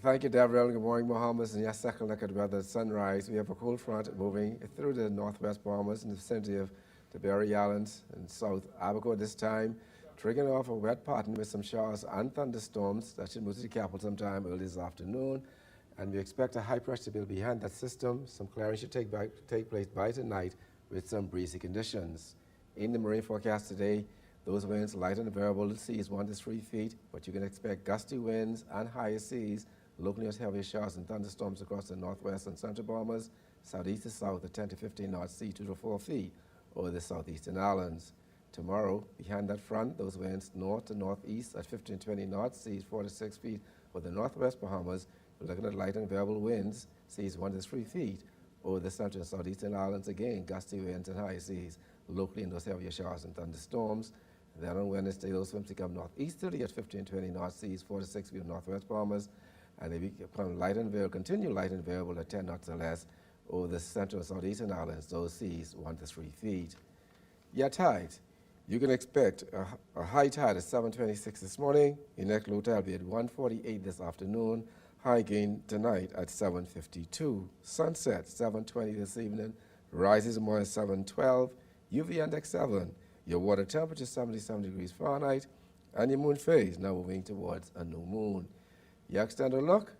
Thank you, Deron. Good morning, Bahamas. And your second look at weather at sunrise. We have a cold front moving through the northwest Bahamas in the vicinity of the Berry Islands and South Abaco at this time. triggering off a wet pattern with some showers and thunderstorms that should move to the capital sometime early this afternoon. And we expect a high pressure to build behind that system. Some clearing should take place by tonight with some breezy conditions. In the marine forecast today, those winds light and variable seas 1 to 3 feet, but you can expect gusty winds and higher seas, locally with heavy showers and thunderstorms across the northwest and central Bahamas, southeast to south at 10 to 15 knots, sea 2 to 4 feet over the southeastern islands. Tomorrow, behind that front, those winds north to northeast at 15 to 20 knots, seas 4 to 6 feet for the northwest Bahamas. We're looking at light and variable winds, seas 1 to 3 feet over the central and southeastern islands. Again, gusty winds and high seas, locally in those heavier showers and thunderstorms. Then on Wednesday, those winds become northeasterly at 15 to 20 knots, seas 4 to 6 feet of northwest Bahamas. And they become light and variable, continue light and variable at 10 knots or less over the central and southeastern islands, those seas 1 to 3 feet. Your tides. You can expect a high tide at 7:26 this morning. Your next low tide will be at 1:48 this afternoon. High gain tonight at 7:52. Sunset 7:20 this evening. Rises tomorrow at 7:12. UV index 7. Your water temperature 77 degrees Fahrenheit. And your moon phase now moving towards a new moon. Your extended look.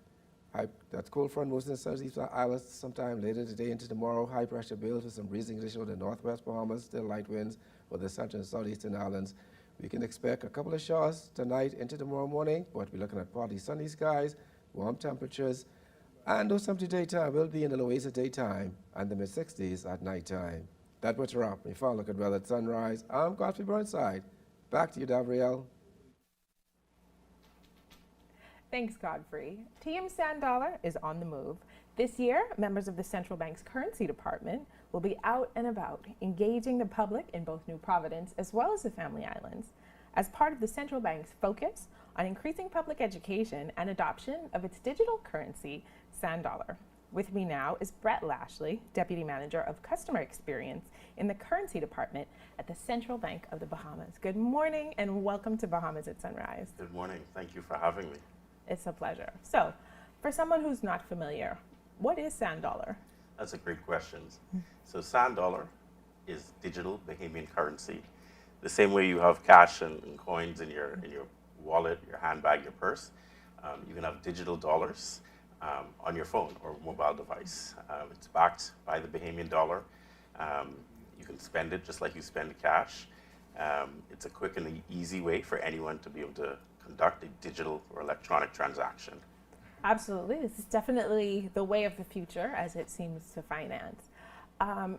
That cold front moves in the southeast islands sometime later today into tomorrow. High pressure builds with some breezing conditions over the northwest Bahamas. Still light winds for the central and southeastern islands. We can expect a couple of showers tonight into tomorrow morning, but we're looking at partly sunny skies, warm temperatures, and those empty daytime will be in the low 80s at daytime and the mid-60s at nighttime. That was a wrap. We found look at weather at sunrise. I'm Godfrey Burnside. Back to you, Gabrielle. Thanks, Godfrey. Team Sand Dollar is on the move. This year, members of the Central Bank's currency department will be out and about, engaging the public in both New Providence as well as the Family Islands, as part of the Central Bank's focus on increasing public education and adoption of its digital currency, Sand Dollar. With me now is Brett Lashley, Deputy Manager of Customer Experience in the Currency Department at the Central Bank of the Bahamas. Good morning and welcome to Bahamas at Sunrise. Good morning. Thank you for having me. It's a pleasure. So, for someone who's not familiar, what is Sand Dollar? That's a great question. So Sand Dollar is digital Bahamian currency. The same way you have cash and coins in your wallet, your handbag, your purse, you can have digital dollars on your phone or mobile device. It's backed by the Bahamian dollar. You can spend it just like you spend cash. It's a quick and easy way for anyone to be able to conduct a digital or electronic transaction. Absolutely. This is definitely the way of the future as it seems to finance.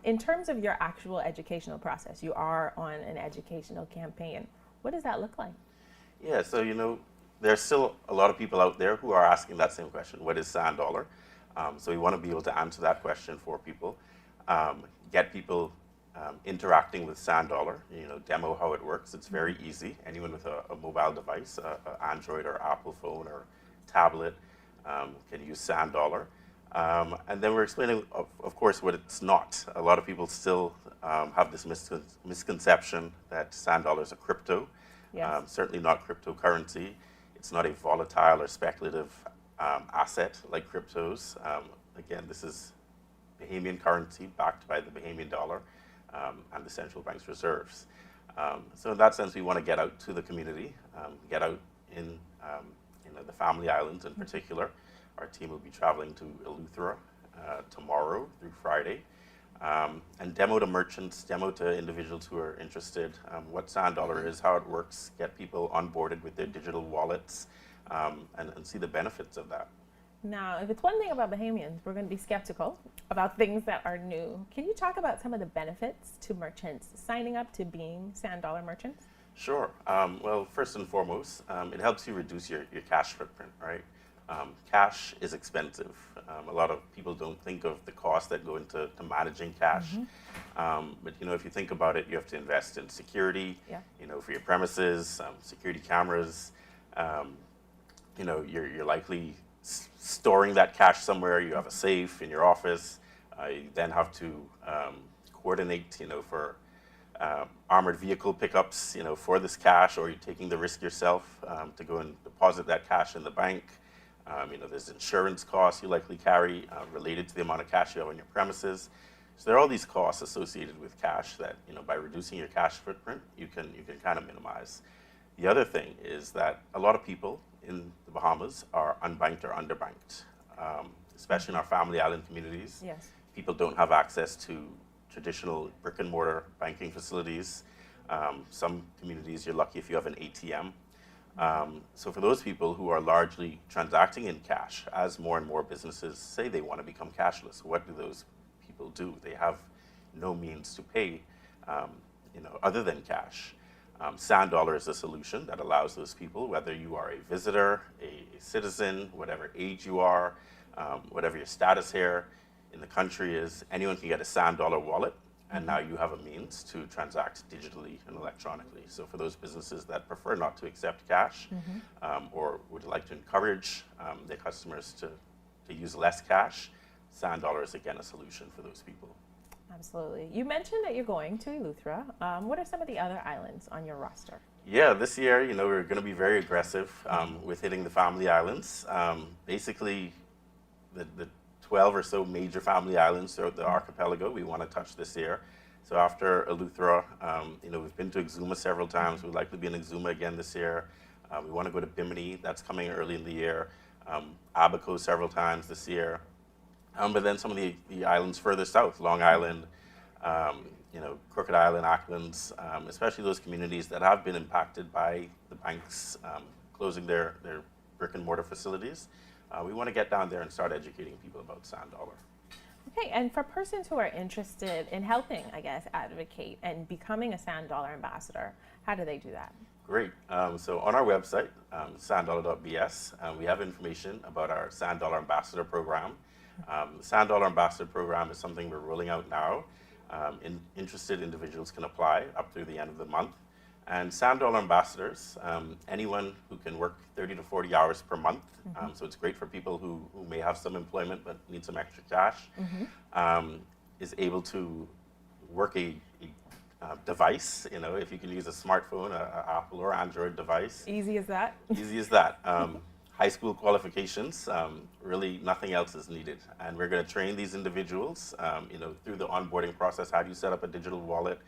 In terms of your actual educational process, you are on an educational campaign. What does that look like? Yeah, so there's still a lot of people out there who are asking that same question, what is Sand Dollar? So we want to be able to answer that question for people, get people interacting with Sand Dollar, demo how it works. It's very easy. Anyone with a mobile device, Android or Apple phone or tablet can use Sand Dollar. And then we're explaining, of course, what it's not. A lot of people still have this misconception that Sand Dollar is a crypto. Yes. Certainly not cryptocurrency. It's not a volatile or speculative asset like cryptos. Again, this is Bahamian currency backed by the Bahamian dollar and the central bank's reserves. So in that sense, we want to get out to the community, get out in the Family Islands in particular. Our team will be traveling to Eleuthera tomorrow through Friday and demo to merchants, demo to individuals who are interested, what Sand Dollar is, how it works, get people onboarded with their digital wallets and see the benefits of that. Now, if it's one thing about Bahamians, we're going to be skeptical about things that are new. Can you talk about some of the benefits to merchants signing up to being Sand Dollar merchants? Sure. Well, first and foremost, it helps you reduce your cash footprint, right? Cash is expensive. A lot of people don't think of the costs that go into managing cash. But if you think about it, you have to invest in security, for your premises, security cameras. You're likely storing that cash somewhere. You have a safe in your office. You then have to coordinate, for armored vehicle pickups, for this cash, or you're taking the risk yourself to go and deposit that cash in the bank. There's insurance costs you likely carry related to the amount of cash you have on your premises. So there are all these costs associated with cash that, by reducing your cash footprint, you can kind of minimize. The other thing is that a lot of people in the Bahamas are unbanked or underbanked, especially in our family island communities. Yes. People don't have access to traditional brick and mortar banking facilities. Some communities, you're lucky if you have an ATM. So for those people who are largely transacting in cash, as more and more businesses say they want to become cashless, what do those people do? They have no means to pay, other than cash. Sand Dollar is a solution that allows those people, whether you are a visitor, a citizen, whatever age you are, whatever your status here in the country is, anyone can get a Sand Dollar wallet, and now you have a means to transact digitally and electronically. So for those businesses that prefer not to accept cash, or would like to encourage their customers to use less cash, Sand Dollar is again a solution for those people. Absolutely. You mentioned that you're going to Eleuthera. What are some of the other islands on your roster? Yeah, this year, we're going to be very aggressive with hitting the family islands. Basically, the 12 or so major family islands throughout the archipelago we want to touch this year. So after Eleuthera, we've been to Exuma several times. We'd like to be in Exuma again this year. We want to go to Bimini. That's coming early in the year. Abaco several times this year. But then some of the islands further south, Long Island, Crooked Island, Acklands, especially those communities that have been impacted by the banks closing their brick and mortar facilities. We want to get down there and start educating people about Sand Dollar. Okay, and for persons who are interested in helping, advocate and becoming a Sand Dollar ambassador, how do they do that? Great. So on our website, sanddollar.bs, we have information about our Sand Dollar Ambassador Program. The Sand Dollar Ambassador Program is something we're rolling out now. Interested individuals can apply up through the end of the month. And Sand Dollar Ambassadors, anyone who can work 30 to 40 hours per month, so it's great for people who may have some employment but need some extra cash, is able to work a device, if you can use a smartphone, an Apple or Android device. Easy as that? Easy as that. High school qualifications, really nothing else is needed. And we're going to train these individuals, through the onboarding process. How do you set up a digital wallet?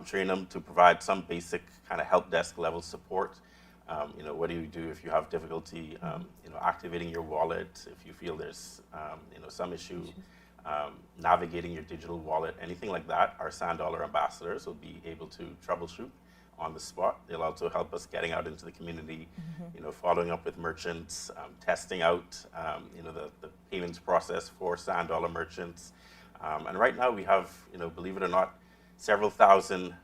Train them to provide some basic kind of help desk level support. What do you do if you have difficulty, activating your wallet? If you feel there's, some issue navigating your digital wallet, anything like that, our Sand Dollar ambassadors will be able to troubleshoot on the spot. They'll also help us getting out into the community, following up with merchants, testing out, the payments process for Sand Dollar merchants. And right now we have, believe it or not, several thousand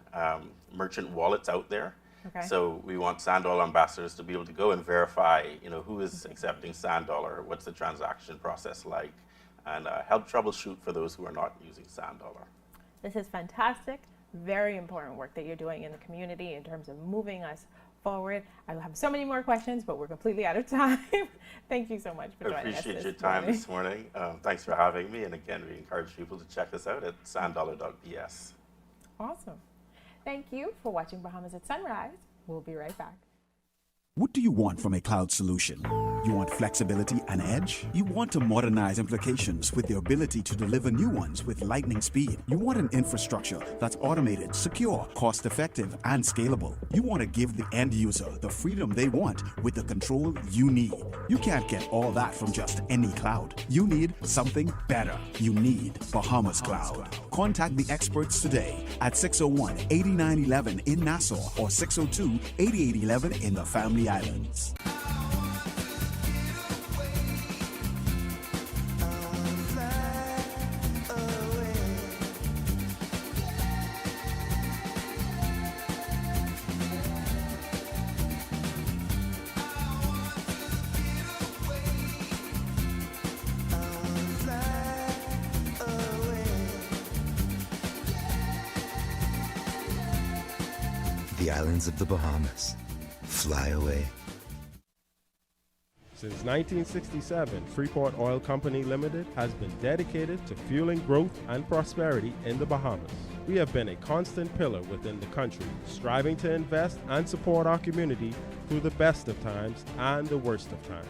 merchant wallets out there. Okay. So we want Sand Dollar ambassadors to be able to go and verify, who is accepting Sand Dollar, what's the transaction process like, and help troubleshoot for those who are not using Sand Dollar. This is fantastic. Very important work that you're doing in the community in terms of moving us forward. I have so many more questions, but we're completely out of time. Thank you so much for joining us. I appreciate your time this morning. Thanks for having me. And again, we encourage people to check us out at sanddollar.bs. Awesome. Thank you for watching Bahamas at Sunrise. We'll be right back. What do you want from a cloud solution? You want flexibility and edge? You want to modernize applications with the ability to deliver new ones with lightning speed. You want an infrastructure that's automated, secure, cost-effective, and scalable. You want to give the end user the freedom they want with the control you need. You can't get all that from just any cloud. You need something better. You need Bahamas Cloud. Contact the experts today at 601-8911 in Nassau or 602-8811 in the Family Islands. The islands of the Bahamas. Fly away. Since 1967, Freeport Oil Company Limited has been dedicated to fueling growth and prosperity in the Bahamas. We have been a constant pillar within the country, striving to invest and support our community through the best of times and the worst of times.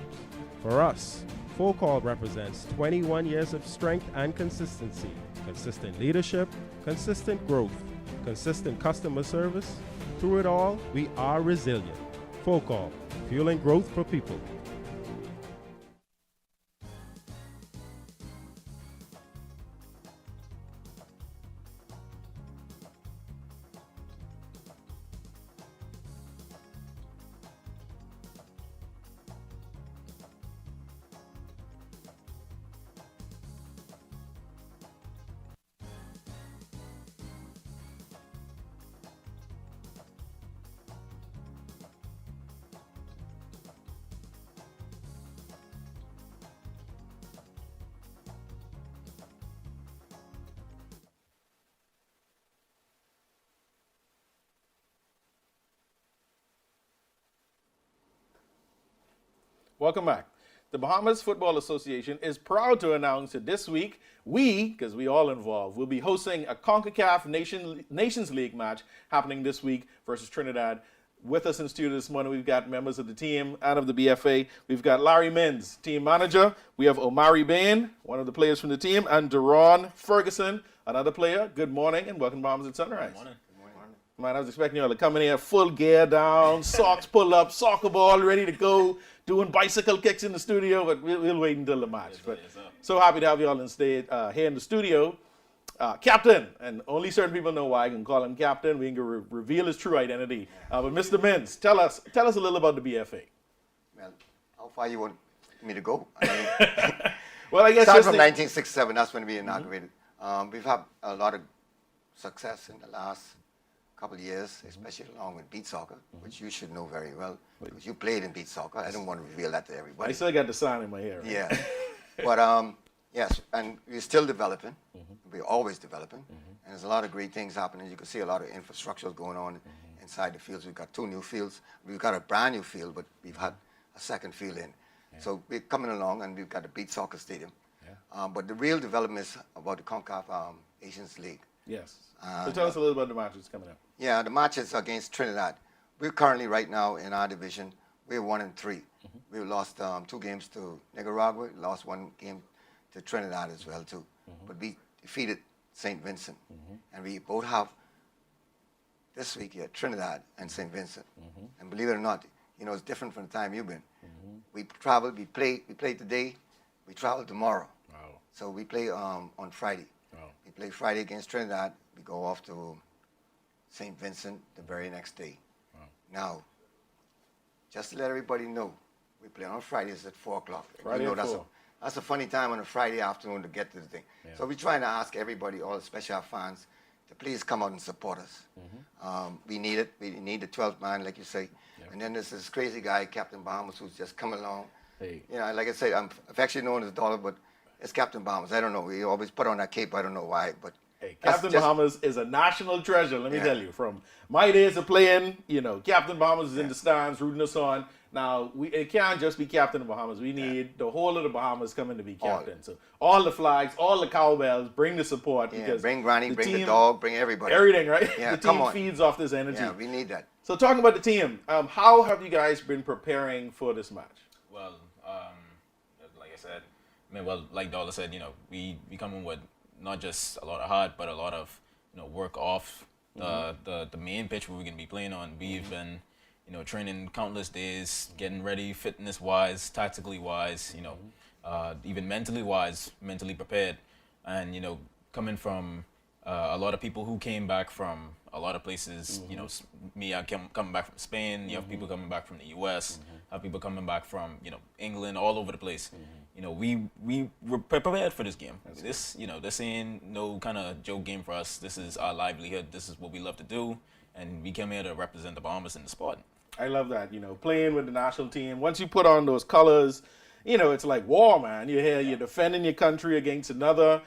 For us, Full Call represents 21 years of strength and consistency, consistent leadership, consistent growth, consistent customer service, Through it all, we are resilient. FOCAL, fueling growth for people. Welcome back. The Bahamas Football Association is proud to announce that this week, because we all involved, will be hosting a CONCACAF Nations League match happening this week versus Trinidad. With us in studio this morning, we've got members of the team and of the BFA. We've got Larry Mins, team manager. We have Omari Bain, one of the players from the team, and Deron Ferguson, another player. Good morning and welcome to Bahamas at Sunrise. Good morning. Man, I was expecting you all to come in here full gear down, socks pull up, soccer ball ready to go, doing bicycle kicks in the studio, but we'll wait until the match. But so happy to have you all here in the studio. Captain, and only certain people know why I can call him Captain. We can reveal his true identity. But Mr. Mins, tell us a little about the BFA. Well, how far you want me to go? I mean, well, I guess start from 1967. That's when we inaugurated. We've had a lot of success in the last couple of years, especially along with beach soccer, which you should know very well because you played in beach soccer. I don't want to reveal that to everybody. I still got the sign in my hair. Right? Yeah, but yes, and we're still developing. We're always developing, and there's a lot of great things happening. You can see a lot of infrastructure going on inside the fields. We've got 2 new fields. We've got a brand new field, but we've had a second field in. Yeah. So we're coming along, and we've got a beach soccer stadium. Yeah. But the real development is about the CONCACAF Nations League. Yes. So tell us a little about the matches coming up. Yeah, the matches against Trinidad. We're currently right now in our division. We're 1-3. We lost 2 games to Nicaragua. Lost 1 game to Trinidad as well too. But we defeated St. Vincent, and we both have this week here Trinidad and St. Vincent. And believe it or not, you know it's different from the time you've been. We traveled. We play today. We travel tomorrow. Wow. So we play on Friday. Wow. We play Friday against Trinidad. We go off to St. Vincent the very next day. Wow. Now, just to let everybody know, we play on Fridays at 4 o'clock. Friday you know, at 4. That's a funny time on a Friday afternoon to get to the thing. Yeah. So we're trying to ask everybody, all especially our fans, to please come out and support us. We need it. We need the 12th man, like you say. Yep. And then there's this crazy guy, Captain Bahamas, who's just come along. Hey. You know, like I said, I'm affectionately known as Dollar, but it's Captain Bahamas. I don't know. We always put on that cape. I don't know why, but hey, Captain Bahamas is a national treasure, let me tell you. From my days of playing, you know, Captain Bahamas is in the stands rooting us on. Now, it can't just be Captain of Bahamas. We need the whole of the Bahamas coming to be captain. So all the flags, all the cowbells, bring the support. Because bring Granny, bring the dog, bring everybody. Everything, right? Yeah, the team feeds off this energy. Yeah, we need that. So talking about the team, how have you guys been preparing for this match? Well, like I said, like Dollar said, you know, we come in with not just a lot of heart, but a lot of, you know, work off the main pitch we're going to be playing on. We've been, you know, training countless days, getting ready, fitness-wise, tactically-wise, you know, even mentally-wise, mentally prepared. And, you know, coming from a lot of people who came back from a lot of places, you know, me, I coming back from Spain, you have people coming back from the U.S., have people coming back from, you know, England, all over the place. You know, we were prepared for this game. You know, this ain't no kind of joke game for us. This is our livelihood. This is what we love to do. And we came here to represent the Bahamas in the sport. I love that, you know, playing with the national team. Once you put on those colors, you know, it's like war, man. You're here, you're defending your country against another.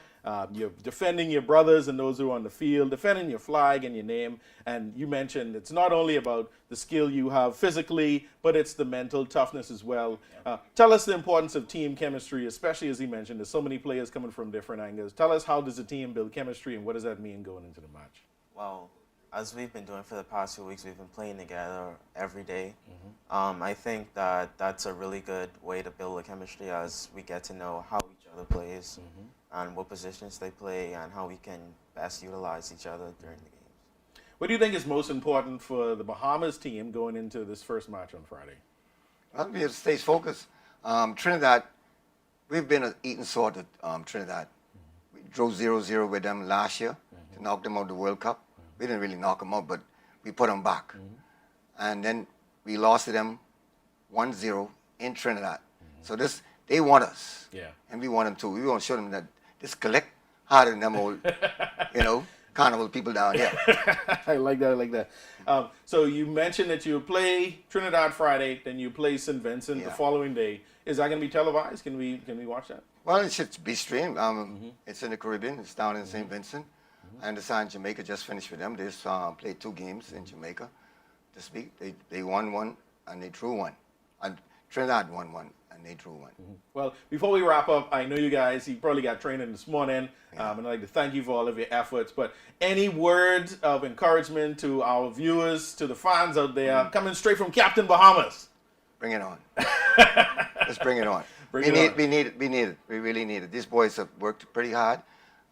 You're defending your brothers and those who are on the field, defending your flag and your name. And you mentioned it's not only about the skill you have physically, but it's the mental toughness as well. Tell us the importance of team chemistry, especially as he mentioned, there's so many players coming from different angles. Tell us, how does a team build chemistry and what does that mean going into the match? Well, as we've been doing for the past few weeks, we've been playing together every day. I think that that's a really good way to build a chemistry as we get to know how each other plays and what positions they play and how we can best utilize each other during the games. What do you think is most important for the Bahamas team going into this first match on Friday? Well, we have to stay focused. Trinidad, we've been eating salt at Trinidad. We drove 0-0 with them last year to knock them out of the World Cup. We didn't really knock them out, but we put them back. And then we lost to them 1-0 in Trinidad. So they want us. Yeah. And we want them too. We want to show them that this collect harder than them old, carnival people down here. I like that. So you mentioned that you play Trinidad Friday, then you play St. Vincent the following day. Is that going to be televised? Can we watch that? Well, it should be streamed. It's in the Caribbean. It's down in St. Vincent. I understand Jamaica just finished with them. They just played 2 games in Jamaica this week. They won 1 and they drew 1. And Trinidad won 1 and they drew 1. Well, before we wrap up, I know you guys, you probably got training this morning, and I'd like to thank you for all of your efforts. But any words of encouragement to our viewers, to the fans out there, coming straight from Captain Bahamas? Bring it on. Let's bring it on. We need it. We really need it. These boys have worked pretty hard.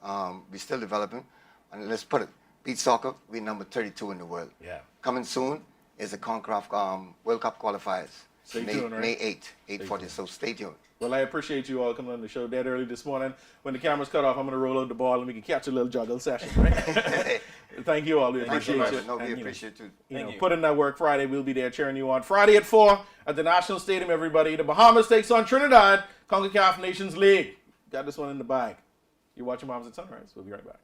We're still developing. And let's put it, beach soccer, we're number 32 in the world. Yeah. Coming soon is the CONCACAF World Cup qualifiers. Stay tuned, right? May 8th, 8:40, so stay tuned. Well, I appreciate you all coming on the show that early this morning. When the camera's cut off, I'm going to roll out the ball and we can catch a little juggle session, right? Thank you all. We appreciate you. No, we appreciate you. You know, put in that work Friday. We'll be there cheering you on. Friday at 4 at the National Stadium, everybody. The Bahamas takes on Trinidad, CONCACAF Nations League. Got this one in the bag. You're watching Bahamas at Sunrise. We'll be right back.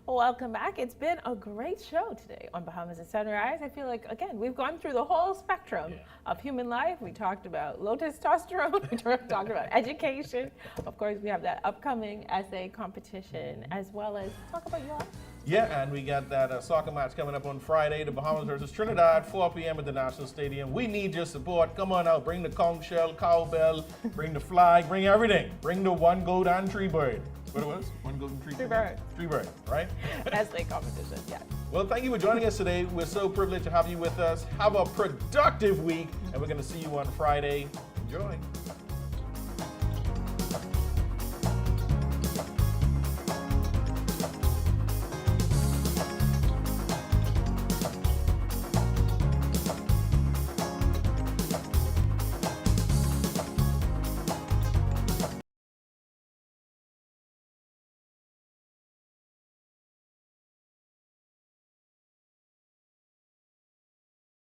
Welcome back. It's been a great show today on Bahamas at Sunrise. I feel like, again, we've gone through the whole spectrum of human life. We talked about low testosterone. We talked about education. Of course, we have that upcoming essay competition, as well as talk about your life. Yeah, and we got that soccer match coming up on Friday, the Bahamas versus Trinidad, 4 p.m. at the National Stadium. We need your support. Come on out. Bring the conch shell, cowbell, bring the flag, bring everything. Bring the 1 gold and 3 bird. What it was? 1 golden 3 bird. 3 bird, right? Essay competition, yeah. Well, thank you for joining us today. We're so privileged to have you with us. Have a productive week, and we're going to see you on Friday. Enjoy.